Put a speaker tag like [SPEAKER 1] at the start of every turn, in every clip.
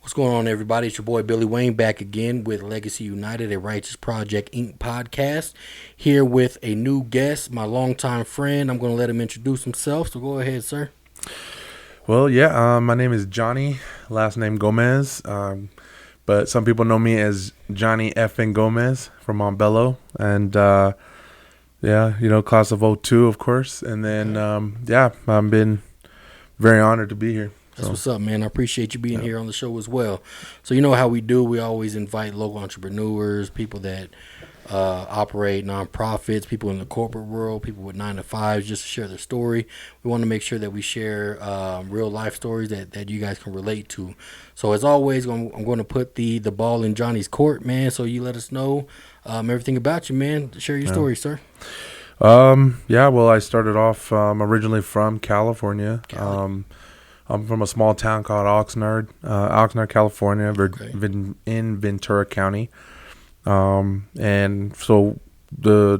[SPEAKER 1] What's going on, everybody? It's your boy Billy Wayne back again with Legacy United, a Righteous Project Inc. podcast. Here with a new guest, my longtime friend. I'm going to let him introduce himself. So go ahead, sir.
[SPEAKER 2] Well, yeah, my name is Johnny, last name Gomez, but some people know me as Johnny Effing Gomez from Montbello, and class of '02, of course, and then I've been very honored to be here.
[SPEAKER 1] That's what's up, man. I appreciate you being here on the show as well. So you know how we do. We always invite local entrepreneurs, people that operate nonprofits, people in the corporate world, people with 9-to-5s, just to share their story. We want to make sure that we share real life stories that you guys can relate to. So as always, I'm going to put the ball in Johnny's court, man. So you let us know everything about you, man. Share your story, sir.
[SPEAKER 2] Well, I started off originally from California. I'm from a small town called Oxnard, California, in Ventura County. And so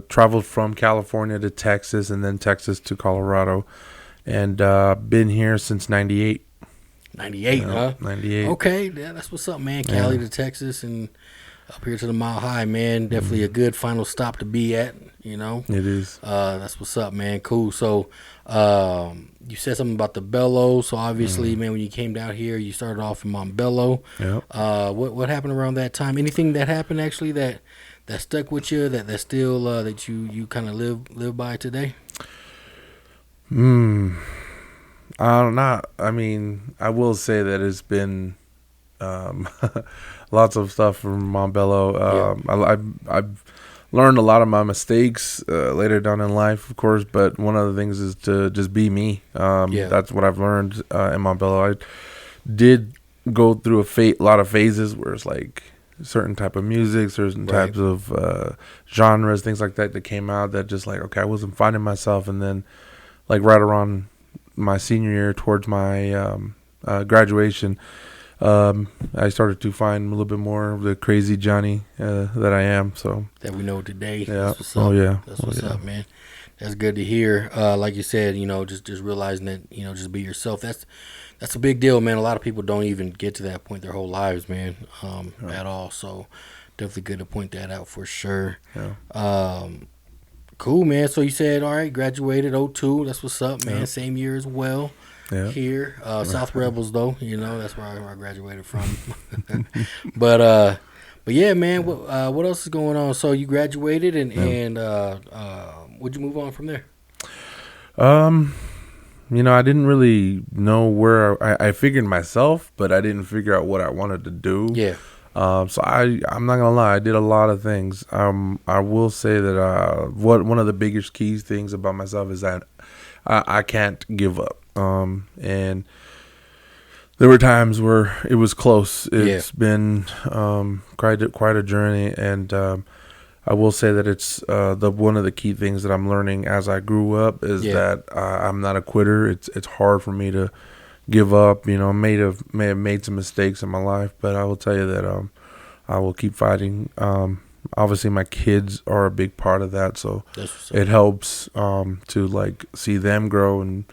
[SPEAKER 2] traveled from California to Texas and then Texas to Colorado, and been here since 98.
[SPEAKER 1] 98, huh?
[SPEAKER 2] 98.
[SPEAKER 1] Okay, yeah, that's what's up, man. Cali to Texas and up here to the Mile High, man. Definitely a good final stop to be at, you know.
[SPEAKER 2] It is.
[SPEAKER 1] That's what's up, man. Cool. So you said something about the Bello. So obviously, man, when you came down here, you started off in Montbello.
[SPEAKER 2] Yep.
[SPEAKER 1] What happened around that time? Anything that happened actually that stuck with you that still that you kind of live by today?
[SPEAKER 2] I mean, I will say that it's been lots of stuff from Montbello. I've learned a lot of my mistakes later down in life, of course, but one of the things is to just be me. That's what I've learned in Montbello. I did go through a lot of phases where it's like certain type of music, certain types of genres, things like that came out that just like, okay, I wasn't finding myself. And then like right around my senior year towards my graduation, I started to find a little bit more of the crazy Johnny that I am. So that
[SPEAKER 1] we know today.
[SPEAKER 2] Yeah.
[SPEAKER 1] That's what's up.
[SPEAKER 2] Oh yeah.
[SPEAKER 1] That's what's up, man. That's good to hear. Like you said, you know, just realizing that, you know, just be yourself. That's a big deal, man. A lot of people don't even get to that point their whole lives, man, at all. So definitely good to point that out for sure.
[SPEAKER 2] Yeah.
[SPEAKER 1] Cool, man. So you said, all right, graduated '02. That's what's up, man.
[SPEAKER 2] Yeah.
[SPEAKER 1] Same year as well.
[SPEAKER 2] Yeah.
[SPEAKER 1] Here, South Rebels, though, you know, that's where I graduated from. but yeah, man, what else is going on? So you graduated, and would you move on from there?
[SPEAKER 2] You know, I didn't really know where I figured myself, but I didn't figure out what I wanted to do.
[SPEAKER 1] Yeah.
[SPEAKER 2] So I'm not gonna lie, I did a lot of things. I will say that one of the biggest key things about myself is that I can't give up. And there were times where it was close. It's been quite a journey, and I will say that it's one of the key things that I'm learning as I grew up is that I'm not a quitter. It's hard for me to give up. You know, may have made some mistakes in my life, but I will tell you that I will keep fighting. Obviously, my kids are a big part of that, so it helps to like see them grow and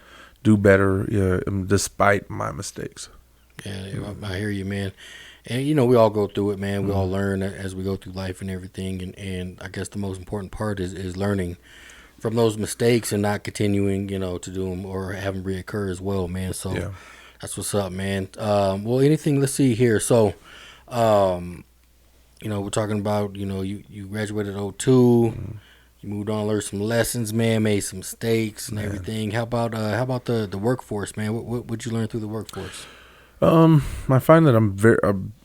[SPEAKER 2] do better despite my mistakes.
[SPEAKER 1] Yeah, I hear you, man. And, you know, we all go through it, man. We all learn as we go through life and everything. And I guess the most important part is learning from those mistakes and not continuing, you know, to do them or have them reoccur as well, man. So that's what's up, man. Well, let's see here. So, you know, we're talking about, you know, you graduated '02. You moved on, learned some lessons, man, made some mistakes and everything. How about the workforce, man? What'd you learn through the workforce?
[SPEAKER 2] I find that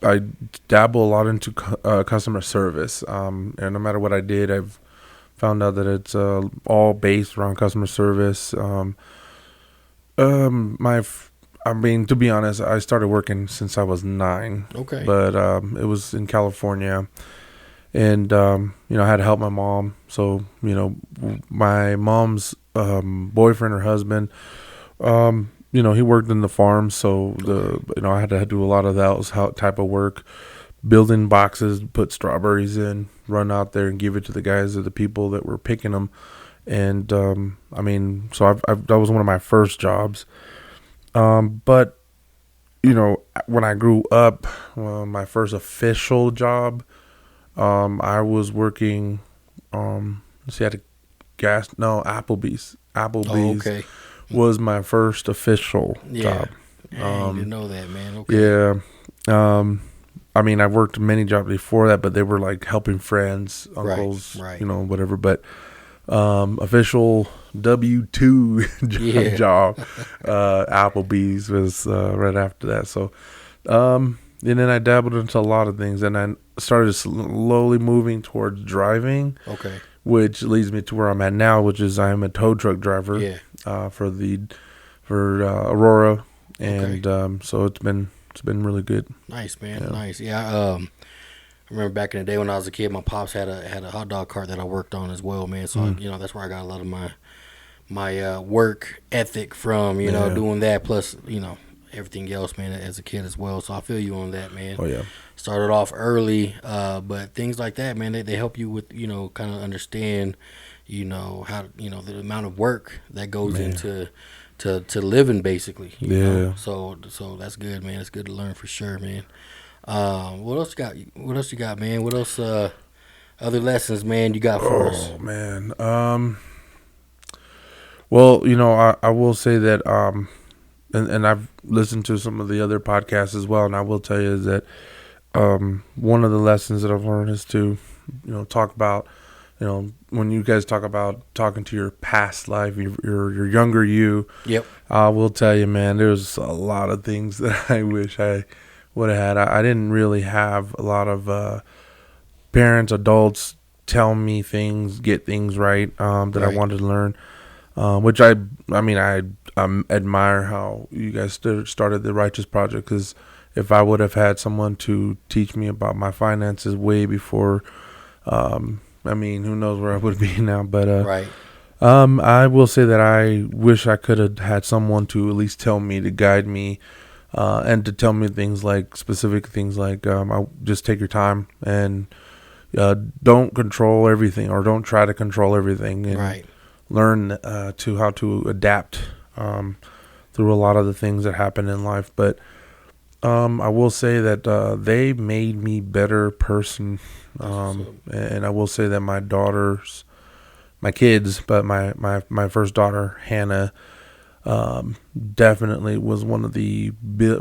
[SPEAKER 2] I dabble a lot into customer service. And no matter what I did, I've found out that it's all based around customer service. I mean, to be honest, I started working since I was 9.
[SPEAKER 1] Okay.
[SPEAKER 2] But it was in California. And, you know, I had to help my mom. So, you know, my mom's boyfriend or husband, you know, he worked in the farm. So, you know, I had to do a lot of that type of work, building boxes, put strawberries in, run out there and give it to the guys or the people that were picking them. And, I mean, so that was one of my first jobs. But when I grew up, my first official job, I was working, let's see, at a Applebee's.
[SPEAKER 1] Oh,
[SPEAKER 2] Applebee's
[SPEAKER 1] okay.
[SPEAKER 2] was my first official
[SPEAKER 1] Yeah.
[SPEAKER 2] job.
[SPEAKER 1] Dang, didn't know that, man. Okay.
[SPEAKER 2] Yeah. I mean, I've worked many jobs before that, but they were like helping friends, uncles,
[SPEAKER 1] Right.
[SPEAKER 2] whatever. But official W-2
[SPEAKER 1] Yeah.
[SPEAKER 2] job, Applebee's was right after that. So, and then I dabbled into a lot of things, and I started slowly moving towards driving,
[SPEAKER 1] Okay.
[SPEAKER 2] which leads me to where I'm at now, which is I'm a tow truck driver
[SPEAKER 1] Yeah.
[SPEAKER 2] for Aurora, and
[SPEAKER 1] Okay.
[SPEAKER 2] so it's been really good.
[SPEAKER 1] Nice, man.
[SPEAKER 2] Yeah.
[SPEAKER 1] Nice. Yeah. I remember back in the day when I was a kid, my pops had a hot dog cart that I worked on as well, man. So that's where I got a lot of my work ethic from.
[SPEAKER 2] Yeah.
[SPEAKER 1] Doing that plus everything else, man, as a kid as well. So I feel you on that, man.
[SPEAKER 2] Oh yeah.
[SPEAKER 1] Started off early, but things like that, man, they help you with kind of understand, how the amount of work that goes into to living basically. you
[SPEAKER 2] Yeah.
[SPEAKER 1] know? So that's good, man. It's good to learn for sure, man. What else you got? What else you got, man? What else? Other lessons, man, you got for us?
[SPEAKER 2] Oh man. Well, I will say that and I've listened to some of the other podcasts as well, and I will tell you is that one of the lessons that I've learned is to talk about when you guys talk about talking to your past life, your younger you.
[SPEAKER 1] Yep.
[SPEAKER 2] I will tell you, man, there's a lot of things that I wish I would have had. I didn't really have a lot of parents, adults tell me things, get things right that I
[SPEAKER 1] Right.
[SPEAKER 2] wanted to learn. Which I admire how you guys started the Righteous Project, because if I would have had someone to teach me about my finances way before, who knows where I would be now. But
[SPEAKER 1] Right.
[SPEAKER 2] I will say that I wish I could have had someone to at least tell me, to guide me, and to tell me specific things like I just take your time and don't control everything, or don't try to control everything, and
[SPEAKER 1] Right.
[SPEAKER 2] learn to how to adapt through a lot of the things that happen in life. But I will say that they made me better person, and I will say that my kids, but my first daughter Hannah definitely was one of the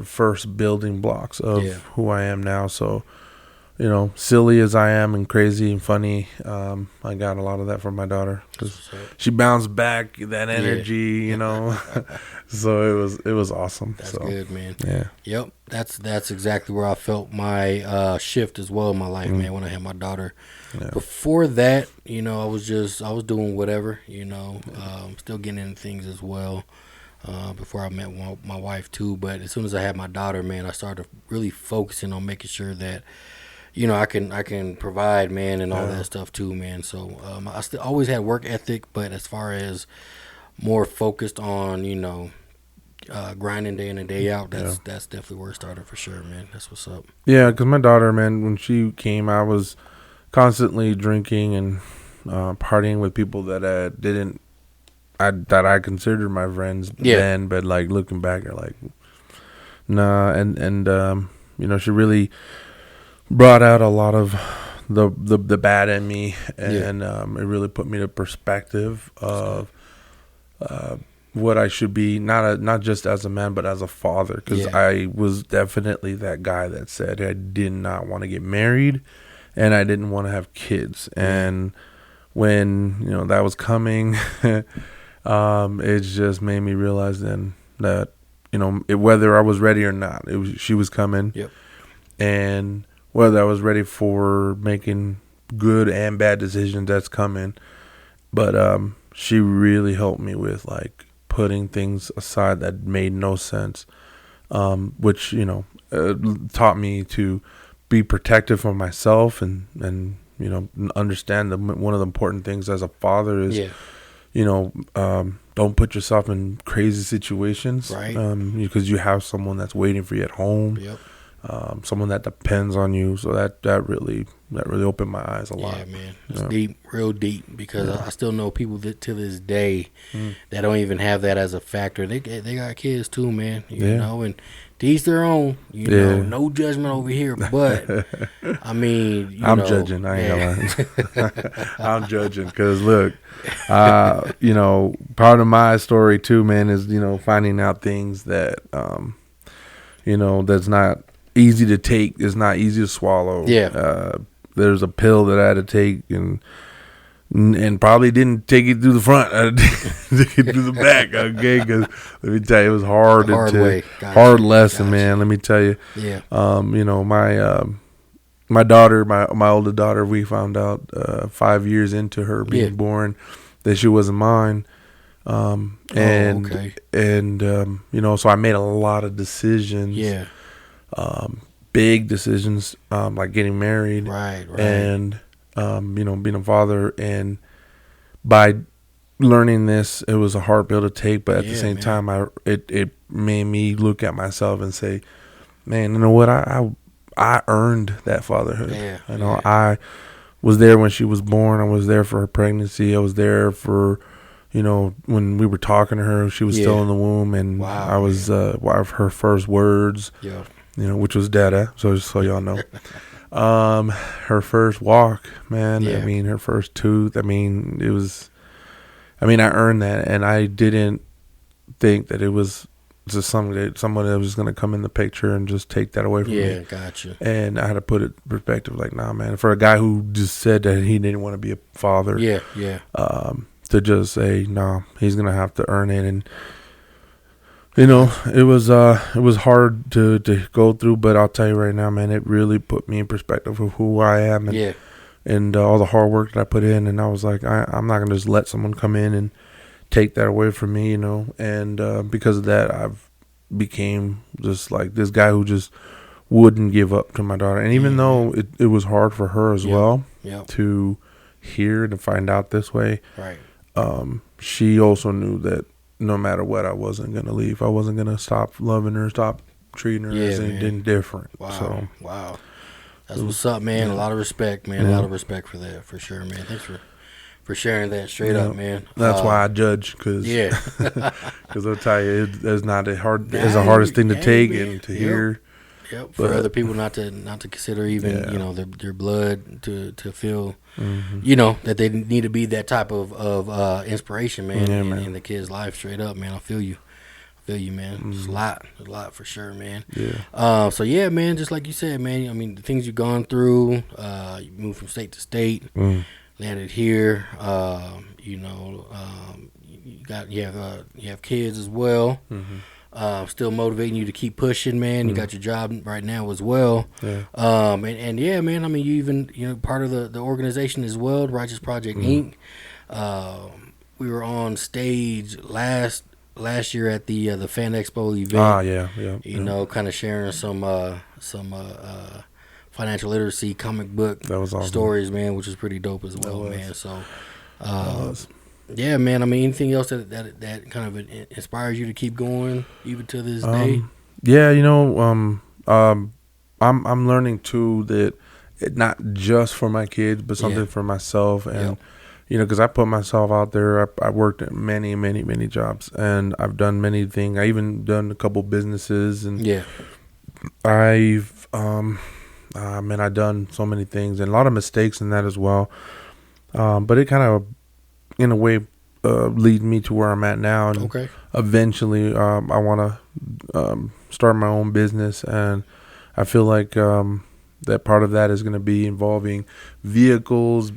[SPEAKER 2] first building blocks of who I am now. So silly as I am and crazy and funny, I got a lot of that from my daughter, because she bounced back that energy, so it was awesome.
[SPEAKER 1] That's
[SPEAKER 2] so
[SPEAKER 1] good, man.
[SPEAKER 2] Yeah.
[SPEAKER 1] Yep. That's exactly where I felt my shift as well in my life, man, when I had my daughter.
[SPEAKER 2] Yeah.
[SPEAKER 1] Before that, I was doing whatever, still getting into things as well. Before I met my wife too, but as soon as I had my daughter, man, I started really focusing on making sure that I can provide, man, and all that stuff too, man. So I still always had work ethic, but as far as more focused on grinding day in and day out, that's definitely where it started for sure, man. That's what's up.
[SPEAKER 2] Yeah, because my daughter, man, when she came, I was constantly drinking and partying with people that I considered my friends then, but like looking back, you're like, nah. And she really brought out a lot of the bad in me, and it really put me to perspective of what I should be, not just as a man, but as a father, because I was definitely that guy that said I did not want to get married and I didn't want to have kids. And when that was coming, it just made me realize then that whether I was ready or not, she was coming.
[SPEAKER 1] Yep.
[SPEAKER 2] And whether I was ready for making good and bad decisions, that's coming. But she really helped me with putting things aside that made no sense, which taught me to be protective of myself and understand that one of the important things as a father is don't put yourself in crazy situations,
[SPEAKER 1] right?
[SPEAKER 2] Because you have someone that's waiting for you at home.
[SPEAKER 1] Yep.
[SPEAKER 2] someone that depends on you. So that really opened my eyes a lot.
[SPEAKER 1] Yeah, man, it's deep, real deep. Because I still know people that to this day that don't even have that as a factor. They got kids too, man. You know, and to each their own. You know, no judgment over here. But I mean,
[SPEAKER 2] I'm judging. I ain't gonna lie. I'm judging because look, you know, part of my story too, man, is finding out things that that's not easy to take. It's not easy to swallow.
[SPEAKER 1] Yeah.
[SPEAKER 2] There's a pill that I had to take and probably didn't take it through the front. I had to take it through the back. Okay, because let me tell you, it was hard. Hard lesson, man. Let me tell you.
[SPEAKER 1] Yeah.
[SPEAKER 2] My daughter, my older daughter, we found out 5 years into her being born that she wasn't mine. So I made a lot of decisions.
[SPEAKER 1] Yeah.
[SPEAKER 2] Big decisions, like getting married.
[SPEAKER 1] Right.
[SPEAKER 2] And, being a father. And by learning this, it was a hard pill to take. But at the same time, it made me look at myself and say, man, you know what? I earned that fatherhood.
[SPEAKER 1] Yeah.
[SPEAKER 2] I was there when she was born. I was there for her pregnancy. I was there for, when we were talking to her, she was still in the womb, and I was one of her first words.
[SPEAKER 1] Yeah.
[SPEAKER 2] Which was Dada. So just so y'all know, her first walk, man.
[SPEAKER 1] Yeah.
[SPEAKER 2] I mean, her first tooth. I mean, it was. I mean, I earned that, and I didn't think that it was just someone that was going to come in the picture and just take that away from me.
[SPEAKER 1] Yeah, gotcha.
[SPEAKER 2] And I had to put it in perspective, like, nah, man. For a guy who just said that he didn't want to be a father, to just say, nah, he's going to have to earn it. And it was hard to go through, but I'll tell you right now, man, it really put me in perspective of who I am and all the hard work that I put in. And I was like, I'm not going to just let someone come in and take that away from me, and because of that, I've became just like this guy who just wouldn't give up to my daughter. And even though it was hard for her as well to hear and find out this way,
[SPEAKER 1] right?
[SPEAKER 2] She also knew that no matter what, I wasn't going to leave. I wasn't going to stop loving her, stop treating her as anything different.
[SPEAKER 1] Wow. Wow. That's what's up, man. A lot of respect, man. A lot of respect for that, for sure, man. Thanks for sharing that straight up, man.
[SPEAKER 2] That's why I judge, because I'll tell you, it's not the hardest thing to take and to hear.
[SPEAKER 1] Yep. For other people not to consider even their blood to feel that they need to be that type of inspiration, man, in the kid's life. Straight up, man. I feel you, man. It's a lot for sure, man.
[SPEAKER 2] Yeah.
[SPEAKER 1] So yeah, man. Just like you said, man. I mean, the things you've gone through. You moved from state to state. Landed here. You have kids as well. Still motivating you to keep pushing, man. You got your job right now as well.
[SPEAKER 2] Yeah.
[SPEAKER 1] And yeah, man. I mean, you even part of the organization as well, the Righteous Project Inc. We were on stage last year at the Fan Expo event. Kind of sharing some financial literacy comic book stories, man, which is pretty dope as well, man. So, yeah, man. I mean, anything else that kind of inspires you to keep going even to this day?
[SPEAKER 2] Yeah, I'm learning too that it not just for my kids, but something for myself, and because I put myself out there. I worked at many, many, many jobs, and I've done many things. I even done a couple businesses, and I've I've done so many things and a lot of mistakes in that as well. But it kind of, in a way, lead me to where I'm at now. And eventually, I want to start my own business, and I feel like that part of that is going to be involving vehicles,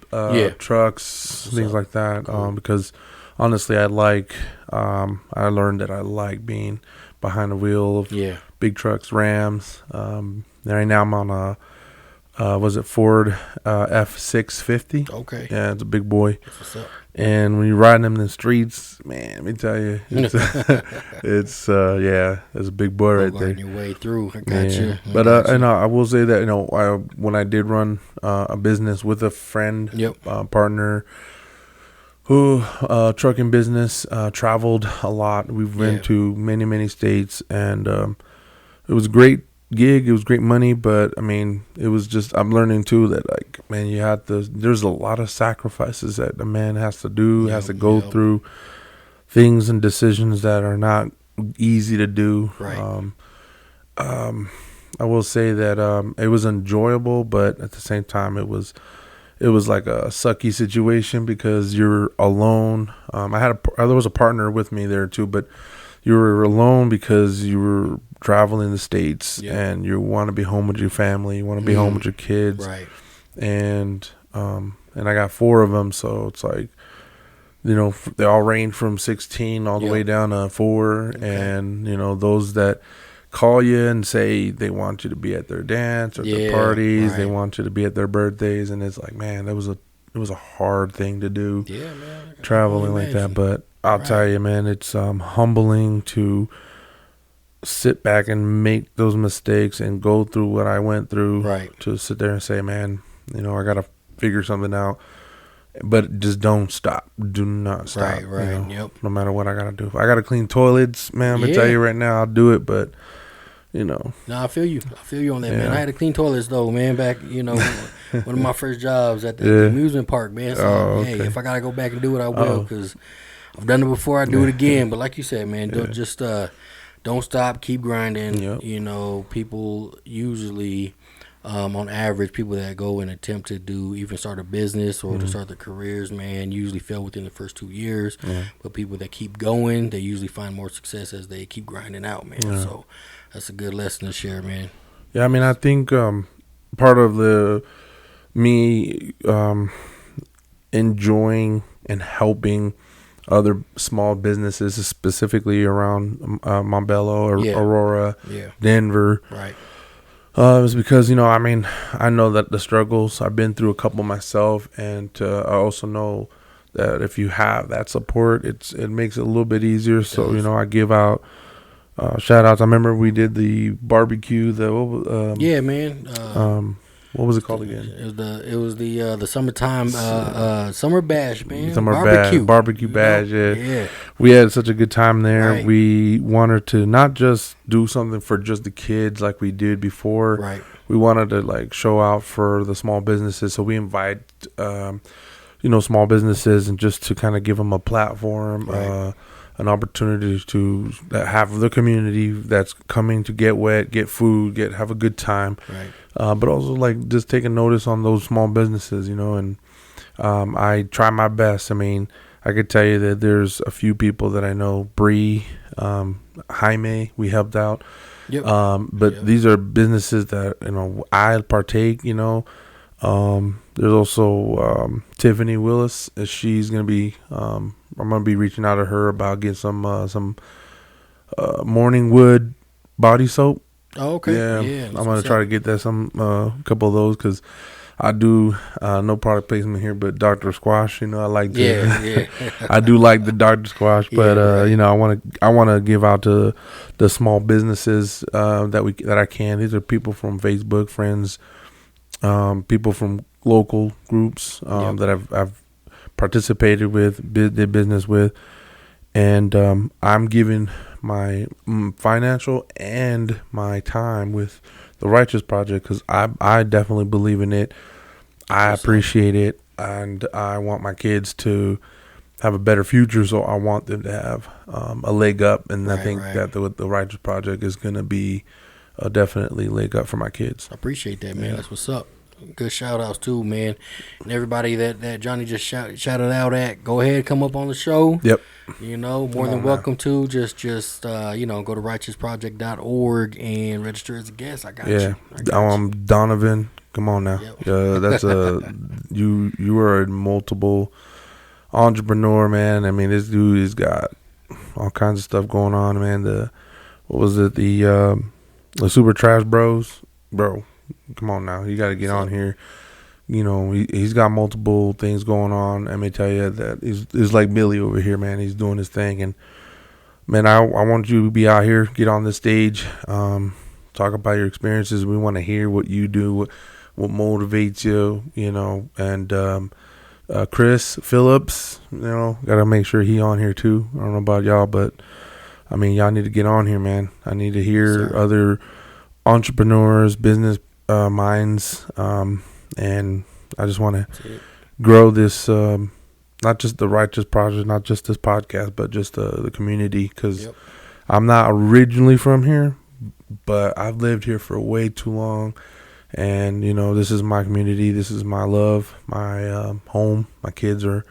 [SPEAKER 2] trucks, things like that. Because honestly, I learned that I like being behind the wheel of big trucks, Rams. Right now I'm on a Ford F650.
[SPEAKER 1] Okay.
[SPEAKER 2] Yeah, it's a big boy.
[SPEAKER 1] That's what's up.
[SPEAKER 2] And when you're riding them in the streets, man, let me tell you, it's a big boy right there.
[SPEAKER 1] Your way through. I got you.
[SPEAKER 2] But I will say that when I did run a business with a friend, partner, who trucking business, traveled a lot. We've been to many, many states, and it was great gig. It was great money, but I mean, it was just, I'm learning too that, like, man, there's a lot of sacrifices that a man has to do, has to go through things and decisions that are not easy to do.
[SPEAKER 1] Right.
[SPEAKER 2] I will say that it was enjoyable, but at the same time, it was like a sucky situation because you're alone. There was a partner with me there too, but you were alone because you were traveling the States and you want to be home with your family, you want to be home with your kids,
[SPEAKER 1] right?
[SPEAKER 2] And I got 4 of them, so it's like, you know, they all range from 16 all the way down to 4, and you know, those that call you and say they want you to be at their dance or their parties, they want you to be at their birthdays, and it's like, man, it was a hard thing to do,
[SPEAKER 1] man,
[SPEAKER 2] traveling like that. But I'll tell you, man, it's humbling to sit back and make those mistakes and go through what I went through, to sit there and say, man, you know, I gotta figure something out. But just don't stop. Do not stop.
[SPEAKER 1] Right.
[SPEAKER 2] You know, no matter what I gotta do. If I gotta clean toilets, man, I'm gonna tell you right now, I'll do it. But you know,
[SPEAKER 1] no, I feel you on that, man. I had to clean toilets though, man. Back, you know, one of my first jobs at the amusement park, man. So hey, if I gotta go back and do it, I will, because I've done it before. I do it again. But like you said, man, don't stop. Keep grinding. You know, people usually. On average, people that go and attempt to even start a business or to start their careers, man, usually fail within the first 2 years. But people that keep going, they usually find more success as they keep grinding out, man. So that's a good lesson to share, man.
[SPEAKER 2] Yeah, I mean, I think part of me enjoying and helping other small businesses, specifically around Montbello, Aurora, Denver,
[SPEAKER 1] right.
[SPEAKER 2] It was because, you know, I mean, I know that the struggles, I've been through a couple myself, and I also know that if you have that support, it makes it a little bit easier. So, you know, I give out shout outs. I remember we did the barbecue, what was it called again?
[SPEAKER 1] It was the summertime summer bash, man.
[SPEAKER 2] Barbecue bash. Yeah. We had such a good time there. Right. We wanted to not just do something for just the kids like we did before.
[SPEAKER 1] Right.
[SPEAKER 2] We wanted to like show out for the small businesses. So we invite small businesses, and just to kind of give them a platform, an opportunity to have the community that's coming to get wet, get food, have a good time.
[SPEAKER 1] Right.
[SPEAKER 2] But also like just taking notice on those small businesses, you know, and I try my best. I mean, I could tell you that there's a few people that I know, Bree, Jaime, we helped out. But these are businesses that, you know, I partake, you know. There's also Tiffany Willis. She's going to be, I'm going to be reaching out to her about getting some Morning Wood body soap.
[SPEAKER 1] Oh, okay.
[SPEAKER 2] Yeah, I'm gonna try to get that couple of those, because I do no product placement here, but Dr. Squash, you know, I like I do like the Dr. Squash, but you know, I want to give out to the small businesses that I can. These are people from Facebook friends, people from local groups that I've participated with, did business with, and I'm giving my financial and my time with the Righteous Project, because I definitely believe in it. I appreciate it, and I want my kids to have a better future, so I want them to have a leg up, and I think that the Righteous Project is going to be definitely leg up for my kids.
[SPEAKER 1] I appreciate that, man. That's what's up. Good shout outs too, man. And everybody that Johnny just shouted out at, go ahead, come up on the show.
[SPEAKER 2] Yep.
[SPEAKER 1] You know, more than welcome to. Just you know, go to righteousproject.org and register as a guest. I got you.
[SPEAKER 2] Donovan. Come on now. Yep. That's you are a multiple entrepreneur, man. I mean, this dude has got all kinds of stuff going on, man. The Super Trash Bros, bro. Come on now, you got to get on here. You know, he's got multiple things going on. I may tell you that it's like Billy over here, man. He's doing his thing, and man, I want you to be out here, get on the stage, talk about your experiences. We want to hear what you do, what motivates you, you know. And Chris Phillips, you know, got to make sure he on here too. I don't know about y'all, but I mean, y'all need to get on here, man. I need to hear other entrepreneurs, business minds, and I just want to grow this, not just the Righteous Project, not just this podcast, but just the community, because I'm not originally from here, but I've lived here for way too long. And, this is my community. This is my love, my home. My kids are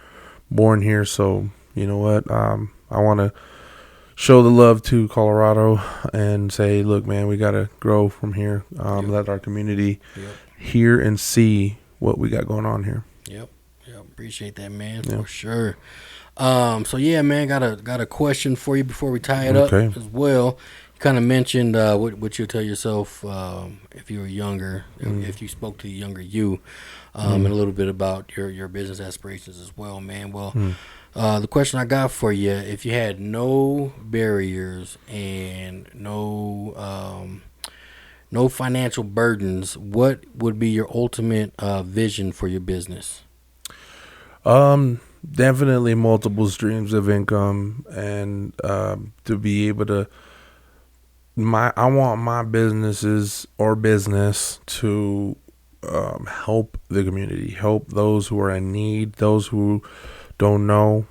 [SPEAKER 2] born here. So, you know what? I want to show the love to Colorado and say, look, man, we got to grow from here. Let our community hear and see what we got going on here.
[SPEAKER 1] Yep. Appreciate that, man, for sure. So, yeah, man, got a question for you before we tie it up as well. Kind of mentioned what you'll tell yourself if you were younger, if you spoke to the younger you, and a little bit about your business aspirations as well, man. Well, the question I got for you, if you had no barriers and no financial burdens, what would be your ultimate vision for your business?
[SPEAKER 2] Definitely multiple streams of income, and to be able to. I want my business to help the community, help those who are in need, those who don't know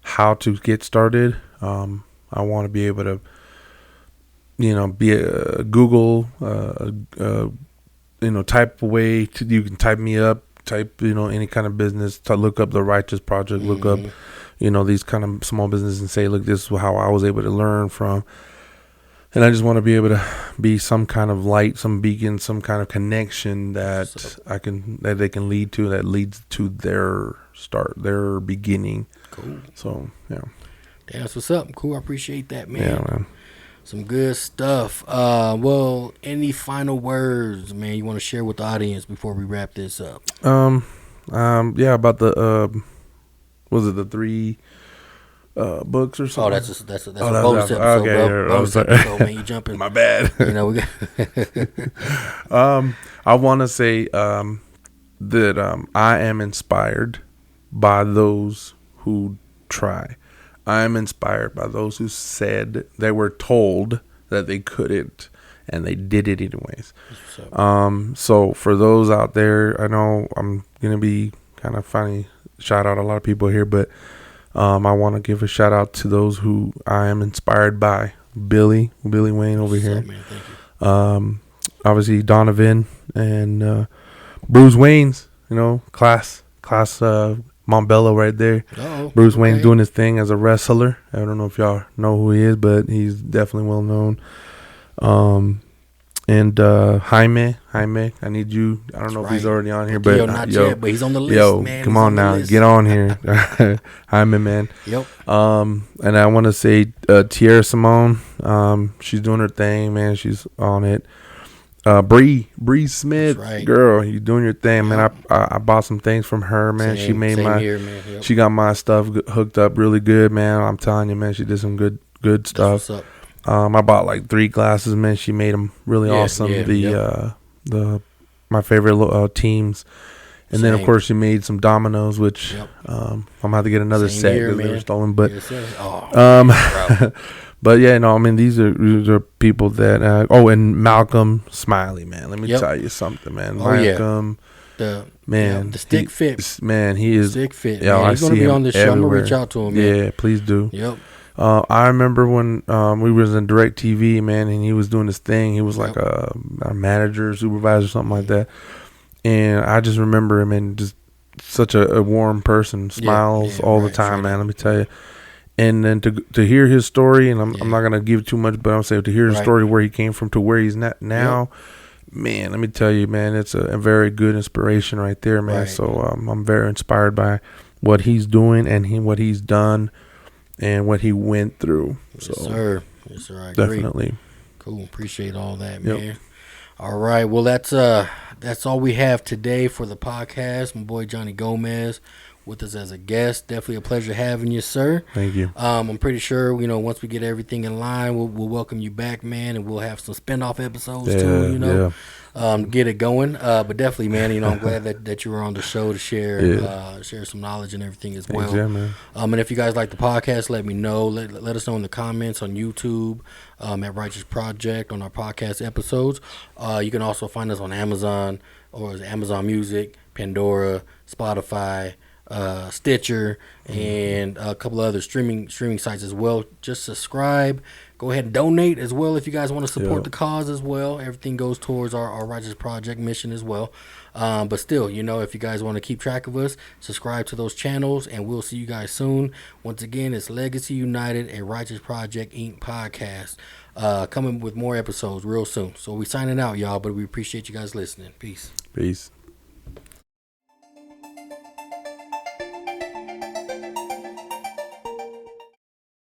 [SPEAKER 2] how to get started. I want to be able to, be a Google, type away. You can type me up, type any kind of business. To look up the Righteous Project, look up, these kind of small businesses, and say, look, this is how I was able to learn from. And I just want to be able to be some kind of light, some beacon, some kind of connection that they can lead to, that leads to their start, their beginning.
[SPEAKER 1] Cool.
[SPEAKER 2] So, yeah.
[SPEAKER 1] That's what's up. Cool. I appreciate that, man.
[SPEAKER 2] Yeah, man.
[SPEAKER 1] Some good stuff. Well, any final words, man, you want to share with the audience before we wrap this up?
[SPEAKER 2] About the was it the 3 books or something?
[SPEAKER 1] Oh, that's a bonus episode,
[SPEAKER 2] okay,
[SPEAKER 1] bro. Bonus episode, man. You jumping?
[SPEAKER 2] My bad.
[SPEAKER 1] We got.
[SPEAKER 2] I want to say that I am inspired by those who try. I am inspired by those who said they were told that they couldn't, and they did it anyways. So for those out there, I know I'm gonna be kind of funny, shout out a lot of people here, but I want to give a shout out to those who I am inspired by. Billy Wayne over here.
[SPEAKER 1] Up, man? Thank you.
[SPEAKER 2] Obviously Donovan and Bruce Wayne's, class Montbello right there. Bruce Wayne's doing his thing as a wrestler. I don't know if y'all know who he is, but he's definitely well known. And Jaime, I need you. I don't know if he's already on here, but
[SPEAKER 1] not yet, but he's on the list, man.
[SPEAKER 2] Come on now, get on here, Jaime, man.
[SPEAKER 1] Yep.
[SPEAKER 2] And I want to say Tierra Simone. She's doing her thing, man. She's on it. Bree Smith, girl, you doing your thing, man. I bought some things from her, man. She made she got my stuff hooked up really good, man. I'm telling you, man. She did some good stuff.
[SPEAKER 1] That's what's up.
[SPEAKER 2] I bought like 3 glasses, man. She made them really awesome. My favorite teams, and then of course she made some dominoes, which I'm gonna have to get another set because they were stolen. But but yeah, no, I mean these are people that. And Malcolm Smiley, man. Let me tell you something, man. Malcolm.
[SPEAKER 1] The stick fit,
[SPEAKER 2] man. He is
[SPEAKER 1] stick fit.
[SPEAKER 2] Yeah,
[SPEAKER 1] man. He's gonna be on the show. I'm gonna reach out to him. Man.
[SPEAKER 2] Yeah, please do.
[SPEAKER 1] Yep.
[SPEAKER 2] I remember when we was in Direct TV, man, and he was doing his thing. He was like a manager, supervisor, something like that. And I just remember him, and just such a warm person, smiles all the time, man. Let me tell you. And then to hear his story, and I'm not gonna give too much, but I'm saying to hear his story, where he came from to where he's not now. Man, let me tell you, man, it's a very good inspiration right there, man. Right. So I'm very inspired by what he's doing and what he's done. And what he went through.
[SPEAKER 1] Yes, sir. Yes, sir. I agree.
[SPEAKER 2] Definitely.
[SPEAKER 1] Cool. Appreciate all that, man. All right. Well, that's all we have today for the podcast. My boy Johnny Gomez with us as a guest. Definitely a pleasure having you, sir.
[SPEAKER 2] Thank you.
[SPEAKER 1] I'm pretty sure, once we get everything in line, we'll welcome you back, man, and we'll have some spinoff episodes too, get it going. But definitely, man, I'm glad that you were on the show to share share some knowledge and everything as well.
[SPEAKER 2] Yeah, man.
[SPEAKER 1] And if you guys like the podcast, let me know. Let us know in the comments on YouTube at Righteous Project on our podcast episodes. You can also find us on Amazon or Amazon Music, Pandora, Spotify, Stitcher, and a couple of other streaming sites as well. Just subscribe. Go ahead and donate as well if you guys want to support the cause as well. Everything goes towards our Righteous Project mission as well. But still, if you guys want to keep track of us, subscribe to those channels, and we'll see you guys soon. Once again, it's Legacy United, a Righteous Project Inc. podcast, coming with more episodes real soon. So we signing out, y'all, but we appreciate you guys listening. Peace.
[SPEAKER 2] Peace.